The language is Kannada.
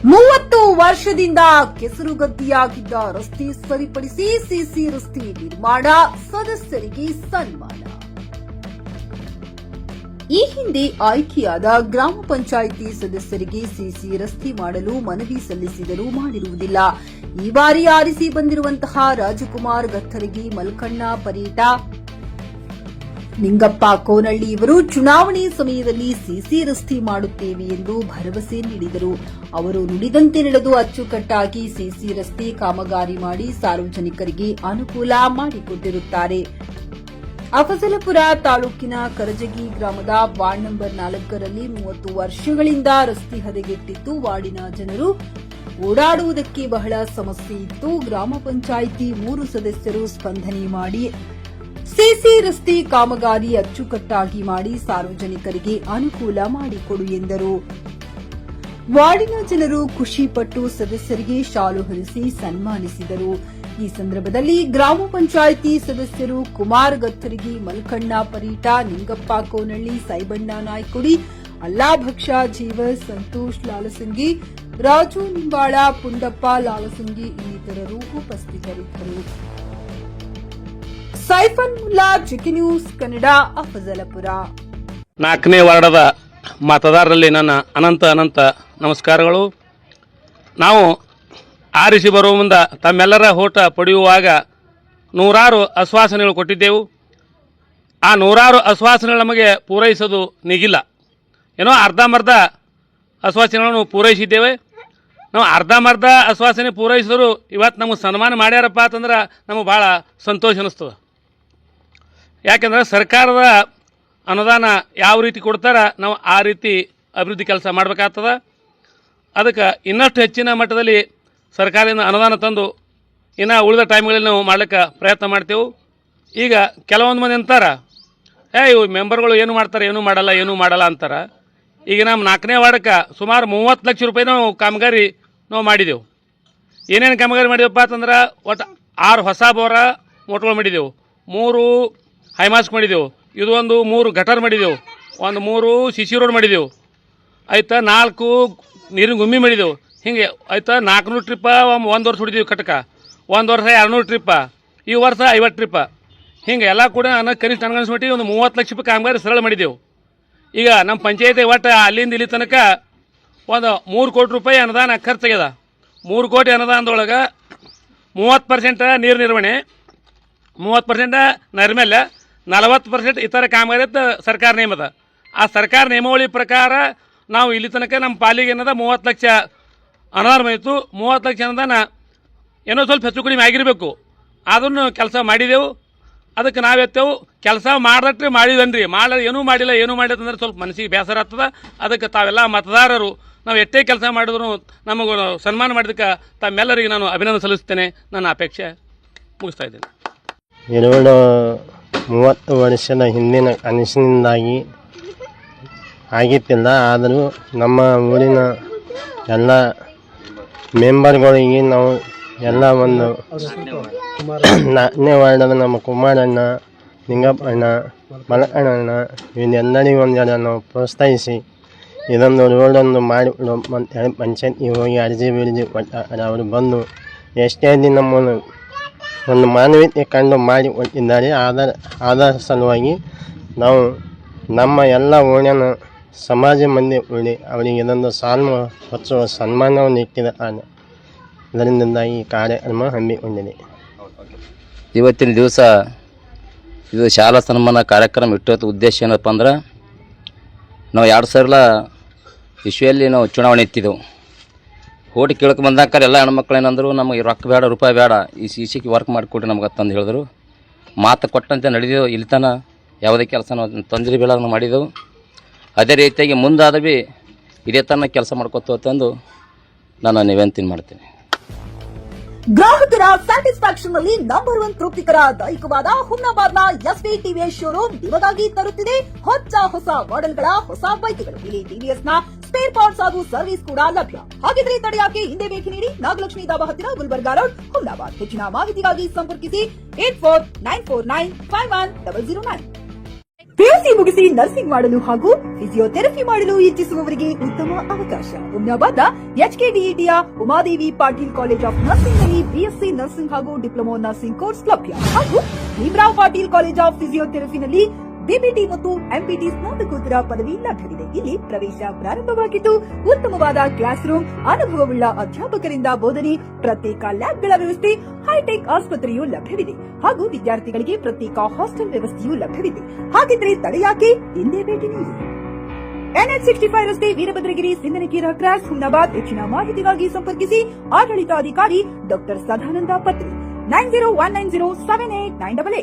30 ವರ್ಷದಿಂದ ಕೆಸರುಗದ್ದಿಯಾಗಿದ್ದ ರಸ್ತೆ ಸರಿಪಡಿಸಿ ಸಿಸಿ ರಸ್ತೆ ನಿರ್ಮಾಣ, ಸದಸ್ಯರಿಗೆ ಸನ್ಮಾನ. ಈ ಹಿಂದೆ ಆಯ್ಕೆಯಾದ ಗ್ರಾಮ ಪಂಚಾಯಿತಿ ಸದಸ್ಯರಿಗೆ ಸಿಸಿ ರಸ್ತೆ ಮಾಡಲು ಮನವಿ ಸಲ್ಲಿಸಿದರೂ ಮಾಡಿರುವುದಿಲ್ಲ. ಈ ಬಾರಿ ಆರಿಸಿ ಬಂದಿರುವಂತಹ ರಾಜಕುಮಾರ್ ಗತ್ತರಗಿ, ಮಲ್ಕಣ್ಣ ಪರೀಟ, ನಿಂಗಪ್ಪ ಕೋನಳ್ಳಿ ಇವರು ಚುನಾವಣೆ ಸಮಯದಲ್ಲಿ ಸಿಸಿ ರಸ್ತೆ ಮಾಡುತ್ತೇವೆ ಎಂದು ಭರವಸೆ ನೀಡಿದರು. ಅವರು ನುಡಿದಂತೆ ನಡೆದು ಅಚ್ಚುಕಟ್ಟಾಗಿ ಸಿಸಿ ರಸ್ತೆ ಕಾಮಗಾರಿ ಮಾಡಿ ಸಾರ್ವಜನಿಕರಿಗೆ ಅನುಕೂಲ ಮಾಡಿಕೊಟ್ಟಿರುತ್ತಾರೆ. ಅಫಜಲಪುರ ತಾಲೂಕಿನ ಕರಜಗಿ ಗ್ರಾಮದ ವಾರ್ಡ್ ನಂಬರ್ 4ರಲ್ಲಿ 30 ವರ್ಷಗಳಿಂದ ರಸ್ತೆ ಹದಗೆಟ್ಟಿದ್ದು ವಾರ್ಡಿನ ಜನರು ಓಡಾಡುವುದಕ್ಕೆ ಬಹಳ ಸಮಸ್ಯೆ ಇತ್ತು. ಗ್ರಾಮ ಪಂಚಾಯಿತಿ 3 ಸದಸ್ಯರು ಸ್ಪಂದನೆ ಮಾಡಿ ಸಿಸಿ ರಸ್ತೆ ಕಾಮಗಾರಿ ಅಚ್ಚುಕಟ್ಟಾಗಿ ಮಾಡಿ ಸಾರ್ವಜನಿಕರಿಗೆ ಅನುಕೂಲ ಮಾಡಿಕೊಡು ಎಂದರು. ವಾರ್ಡಿನ ಜನರು ಖುಷಿಪಟ್ಟು ಸದಸ್ಯರಿಗೆ ಶಾಲು ಹೊರಿಸಿ ಸನ್ಮಾನಿಸಿದರು. ಈ ಸಂದರ್ಭದಲ್ಲಿ ಗ್ರಾಮ ಪಂಚಾಯಿತಿ ಸದಸ್ಯರು ಕುಮಾರ್ ಗತ್ತರಗಿ, ಮಲ್ಕಣ್ಣ ಪರೀಟ, ನಿಂಗಪ್ಪ ಕೋನಳ್ಳಿ, ಸೈಬಣ್ಣ ನಾಯ್ಕುಡಿ, ಅಲ್ಲಾಭಕ್ಷ ಜೀವಸ್, ಸಂತೋಷ್ ಲಾಲಸಂಗಿ, ರಾಜು ನಿಂಬಾಳ, ಪುಂಡಪ್ಪ ಲಾಲಸಂಗಿ ಇನ್ನಿತರರು ಉಪಸ್ಥಿತರಿದ್ದರು. ಸೈಫನ್ ಮುಲ್ಲಾ, ಚಿಕ್ಕಿ ನ್ಯೂಸ್ ಕನ್ನಡ, ಅಫಜಲಪುರ. 4ನೇ ವಾರ್ಡದ ಮತದಾರರಲ್ಲಿ ನನ್ನ ಅನಂತ ನಮಸ್ಕಾರಗಳು. ನಾವು ಆರಿಸಿ ಬರುವ ಮುಂದೆ ತಮ್ಮೆಲ್ಲರ ಓಟ ಪಡೆಯುವಾಗ ನೂರಾರು ಆಶ್ವಾಸನೆಗಳು ಕೊಟ್ಟಿದ್ದೆವು. ಆ ನೂರಾರು ಆಶ್ವಾಸನೆಗಳು ನಮಗೆ ಪೂರೈಸೋದು ನಿಗಿಲ್ಲ. ಏನೋ ಅರ್ಧಂಬರ್ಧ ಆಶ್ವಾಸನೆಗಳನ್ನು ಪೂರೈಸಿದ್ದೇವೆ. ನಾವು ಅರ್ಧಂಬರ್ಧ ಆಶ್ವಾಸನೆ ಪೂರೈಸಿದ್ರು ಇವತ್ತು ನಮಗೆ ಸನ್ಮಾನ ಮಾಡ್ಯಾರಪ್ಪ ಅಂತಂದ್ರೆ ನಮಗೆ ಭಾಳ ಸಂತೋಷ ಅನ್ನಿಸ್ತದೆ. ಯಾಕೆಂದ್ರೆ ಸರ್ಕಾರದ ಅನುದಾನ ಯಾವ ರೀತಿ ಕೊಡ್ತಾರ ನಾವು ಆ ರೀತಿ ಅಭಿವೃದ್ಧಿ ಕೆಲಸ ಮಾಡಬೇಕಾಗ್ತದೆ. ಅದಕ್ಕೆ ಇನ್ನಷ್ಟು ಹೆಚ್ಚಿನ ಮಟ್ಟದಲ್ಲಿ ಸರ್ಕಾರದಿಂದ ಅನುದಾನ ತಂದು ಇನ್ನು ಉಳಿದ ಟೈಮ್ಗಳಲ್ಲಿ ನಾವು ಮಾಡ್ಲಿಕ್ಕೆ ಪ್ರಯತ್ನ ಮಾಡ್ತೇವೆ. ಈಗ ಕೆಲವೊಂದು ಮಂದಿ ಅಂತಾರೆ, ಇವು ಮೆಂಬರ್ಗಳು ಏನು ಮಾಡ್ತಾರೆ, ಏನೂ ಮಾಡಲ್ಲ ಅಂತಾರೆ. ಈಗ ನಮ್ಮ 4ನೇ ವಾರ್ಡಕ್ಕೆ ಸುಮಾರು 30 ಲಕ್ಷ ರೂಪಾಯಿ ನಾವು ಕಾಮಗಾರಿ ನಾವು ಮಾಡಿದೆವು. ಏನೇನು ಕಾಮಗಾರಿ ಮಾಡಿದೆವಪ್ಪ ಅಂತಂದ್ರೆ ಒಟ್ಟು 6 ಹೊಸ ಬೋರ ಮೋಟ್ಗಳು ಮಾಡಿದೆವು, 3 ಹೈಮಾಸ್ಕ್ ಮಾಡಿದೆವು, ಇದು ಒಂದು 3 ಗಟರ್ ಮಾಡಿದೆವು, ಒಂದು 3 ಸಿಸಿ ರೋಡ್ ಮಾಡಿದೆವು, ಆಯ್ತಾ 4 ನೀರಿನ ಗುಮ್ಮಿ ಮಾಡಿದೆವು. ಹಿಂಗೆ ಆಯ್ತಾ 400 ಟ್ರಿಪ್ಪ ಒಂದು ವರ್ಷ ಹೊಡಿದೀವಿ ಕಟಕ, ಒಂದು ವರ್ಷ 200 ಟ್ರಿಪ್ಪ, ಈ ವರ್ಷ 50 ಟ್ರಿಪ್ಪ. ಹಿಂಗೆ ಎಲ್ಲ ಕೂಡ ಕನಿಷ್ಠ ನನಗನ್ಸ್ಬಿಟ್ಟು ಒಂದು 30 ಲಕ್ಷ ರೂಪಾಯಿ ಕಾಮಗಾರಿ ಸರಳ ಮಾಡಿದೆವು. ಈಗ ನಮ್ಮ ಪಂಚಾಯತಿ ಒಟ್ಟು ಅಲ್ಲಿಂದ ಇಲ್ಲಿ ತನಕ ಒಂದು 3 ಕೋಟಿ ರೂಪಾಯಿ ಅನುದಾನ ಖರ್ಚಾಗ್ಯದ. 3 ಕೋಟಿ ಅನುದಾನದೊಳಗೆ 30% ನೀರು ನಿರ್ವಹಣೆ, 30% ನೈರ್ಮಲ್ಯ, 40% ಇತರ ಕಾಮಗಾರಿ ಸರ್ಕಾರ ನೇಮದ. ಆ ಸರ್ಕಾರ ನಿಯಮಾವಳಿ ಪ್ರಕಾರ ನಾವು ಇಲ್ಲಿ ತನಕ ನಮ್ಮ ಪಾಲಿಗೆ ಏನದ 30 ಲಕ್ಷ ಅನುದಾನ ಬಂದಿತ್ತು. 30 ಲಕ್ಷ ಅನುದಾನ ಏನೋ ಸ್ವಲ್ಪ ಹೆಚ್ಚು ಕಡಿಮೆ ಆಗಿರಬೇಕು, ಅದನ್ನು ಕೆಲಸ ಮಾಡಿದೆವು. ಅದಕ್ಕೆ ನಾವೆತ್ತೇವು ಕೆಲಸ ಮಾಡಿದಟ್ರೆ ಮಾಡಿದನ್ರಿ, ಏನೂ ಮಾಡಿಲ್ಲ ಅಂದ್ರೆ ಸ್ವಲ್ಪ ಮನಸ್ಸಿಗೆ ಬೇಸರ ಆಗ್ತದೆ. ಅದಕ್ಕೆ ತಾವೆಲ್ಲ ಮತದಾರರು ನಾವು ಎಷ್ಟೇ ಕೆಲಸ ಮಾಡಿದ್ರು ನಮಗೂ ಸನ್ಮಾನ ಮಾಡಿದಕ್ಕೆ ತಮ್ಮೆಲ್ಲರಿಗೆ ನಾನು ಅಭಿನಂದನೆ ಸಲ್ಲಿಸ್ತೇನೆ. ನನ್ನ ಅಪೇಕ್ಷೆ ಮುಗಿಸ್ತಾ ಇದ್ದೇನೆ. 30 ವರ್ಷದ ಹಿಂದಿನ ಕನಸಿನಿಂದಾಗಿ ಆಗಿತ್ತಿಲ್ಲ. ಆದರೂ ನಮ್ಮ ಊರಿನ ಎಲ್ಲ ಮೆಂಬರ್ಗಳಿಗೆ ನಾವು ಎಲ್ಲ ಒಂದು 4ನೇ ವಾರ್ಡದ ನಮ್ಮ ಕುಮಾರಣ್ಣ, ನಿಂಗಪ್ಪಣ್ಣ, ಮಲಕಣ್ಣ ಇವನ್ನೆಲ್ಲರಿಗೂ ಒಂದೆಲ್ಲ ನಾವು ಪ್ರೋತ್ಸಾಹಿಸಿ ಇದೊಂದು ರೋಡೊಂದು ಮಾಡಿ ಪಂಚಾಯತ್ಗೆ ಹೋಗಿ ಅರ್ಜಿ ಕೊಟ್ಟಾರೆ. ಅವರು ಬಂದು ಎಷ್ಟೇ ದಿನ ನಮ್ಮನ್ನು ಒಂದು ಮಾನವೀಯತೆ ಕಂಡು ಮಾಡಿ ಕೊಟ್ಟಿದ್ದಾರೆ. ಆಧಾರ ಸಲುವಾಗಿ ನಾವು ನಮ್ಮ ಎಲ್ಲ ಓಣ್ಯನ ಸಮಾಜ ಮಂದಿ ಉಳಿ ಅವರಿಗೆ ಇದೊಂದು ಸಾಲ್ವ ಹೊಚ್ಚುವ ಸನ್ಮಾನವನ್ನು ಇಟ್ಟಿದ ಕಾರಣ ಇದರಿಂದ ಈ ಕಾರ್ಯಕ್ರಮ ಹಮ್ಮಿಕೊಂಡಿದೆ. ಇವತ್ತಿನ ದಿವಸ ಇದು ಶಾಲಾ ಸನ್ಮಾನ ಕಾರ್ಯಕ್ರಮ ಇಟ್ಟೋದು ಉದ್ದೇಶ ಏನಪ್ಪ ಅಂದ್ರೆ, ನಾವು 2000 ಇಸ್ವಿಯಲ್ಲಿ ನಾವು ಚುನಾವಣೆ ಎತ್ತಿದ್ದೆವು. ಓಟ್ ಕೇಳಕ್ಕೆ ಬಂದಾಕ ಎಲ್ಲ ಹೆಣ್ಮಕ್ಳು ಏನಂದ್ರು, ನಮಗೆ ರೊಕ್ಕ ಬೇಡ, ರೂಪಾಯಿ ಬೇಡ, ಈ ಸಿಸಿಗೆ ವರ್ಕ್ ಮಾಡಿಕೊಡ್ರಿ ನಮ್ಗೆ ತಂದು ಹೇಳಿದ್ರು. ಮಾತು ಕೊಟ್ಟಂತೆ ನಡೆದೆವು. ಇಲ್ಲಿ ತನಕ ಯಾವುದೇ ಕೆಲಸ ನಾವು ತೊಂದರೆ ಬೀಳಾಗ ಮಾಡಿದೆವು. ಅದೇ ರೀತಿಯಾಗಿ ಮುಂದಾದ ಭೀ ಇದೇ ತನಕ ಕೆಲಸ ಮಾಡ್ಕೊತಂದು ನಾನು ವಿನಂತಿ ಮಾಡ್ತೇನೆ. ಗ್ರಾಹಕರ ಸ್ಯಾಟಿಸ್ಫ್ಯಾಕ್ಷನ್ ನಲ್ಲಿ ನಂಬರ್ 1 ತೃಪ್ತಿಕರ ದೈಹಿಕವಾದ ಹುಮ್ನಾಬಾದ್ನ ಎಸ್ವಿ ಟಿವಿಎಸ್ ಶೋರೂಮ್ ನಿಮಗಾಗಿ ತರುತ್ತಿದೆ ಹೊಸ ಮಾಡೆಲ್ಗಳ ಹೊಸ ಬೈಕ್ಗಳು. ಇಲ್ಲಿ ಟಿವಿಎಸ್ ನ ಸ್ಪೇರ್ ಪಾರ್ಟ್ಸ್ ಹಾಗೂ ಸರ್ವಿಸ್ ಕೂಡ ಲಭ್ಯ. ಹಾಗಿದ್ರೆ ತಡೆಯಾಕೆ ಹಿಂದೆ ಭೇಟಿ ನೀಡಿ ನಾಗಲಕ್ಷ್ಮಿ ಧಾಬಾ ಹತ್ತಿರ ಗುಲ್ಬರ್ಗಾ ರೋಡ್, ಹುಮ್ನಾಬಾದ್. ಹೆಚ್ಚಿನ ಮಾಹಿತಿಗಾಗಿ ಸಂಪರ್ಕಿಸಿ 8494951009. ಪಿಯುಸಿ ಮುಗಿಸಿ ನರ್ಸಿಂಗ್ ಮಾಡಲು ಹಾಗೂ ಫಿಸಿಯೋಥೆರಪಿ ಮಾಡಲು ಇಚ್ಛಿಸುವವರಿಗೆ ಉತ್ತಮ ಅವಕಾಶ. ಹುಮ್ನಾಬಾದ್ನ ಎಚ್ಕೆಡಿಇಟಿಯ Umadevi Patil college of nursing ನಲ್ಲಿ ಬಿಎಸ್ಸಿ ನರ್ಸಿಂಗ್ ಹಾಗೂ ಡಿಪ್ಲೊಮಾ ನರ್ಸಿಂಗ್ ಕೋರ್ಸ್ ಲಭ್ಯ ಹಾಗೂ ಭೀಮ್ರಾವ್ ಪಾಟೀಲ್ ಕಾಲೇಜ್ ಆಫ್ ಫಿಸಿಯೋಥೆರಪಿನಲ್ಲಿ ಬಿಬಿಟಿ ಮತ್ತು ಎಂಪಿಟಿ ಸ್ನಾತಕೋತ್ತರ ಪದವಿ ಲಭ್ಯವಿದೆ. ಇಲ್ಲಿ ಪ್ರವೇಶ ಪ್ರಾರಂಭವಾಗಿದ್ದು ಉತ್ತಮವಾದ ಕ್ಲಾಸ್ ರೂಮ್, ಅನುಭವವುಳ್ಳ ಅಧ್ಯಾಪಕರಿಂದ ಬೋಧನೆ, ಪ್ರತ್ಯೇಕ ಲ್ಯಾಬ್ಗಳ ವ್ಯವಸ್ಥೆ, ಹೈಟೆಕ್ ಆಸ್ಪತ್ರೆಯೂ ಲಭ್ಯವಿದೆ ಹಾಗೂ ವಿದ್ಯಾರ್ಥಿಗಳಿಗೆ ಪ್ರತ್ಯೇಕ ಹಾಸ್ಟೆಲ್ ವ್ಯವಸ್ಥೆಯೂ ಲಭ್ಯವಿದೆ. ಹಾಗಿದ್ರೆ ತಡೆಯಾಕೆ, ಹಿಂದೆ ಭೇಟಿ ನೀಡಿ. NH65 ರಸ್ತೆ, ವೀರಭದ್ರಗಿರಿ, ಸಿಂದನಕೇರ ಕ್ರಾಸ್, ಹುಮ್ನಾಬಾದ್. ಹೆಚ್ಚಿನ ಮಾಹಿತಿಗಾಗಿ ಸಂಪರ್ಕಿಸಿ ಆಡಳಿತಾಧಿಕಾರಿ ಡಾ ಸದಾನಂದ ಪತ್ರಿ 9019078988.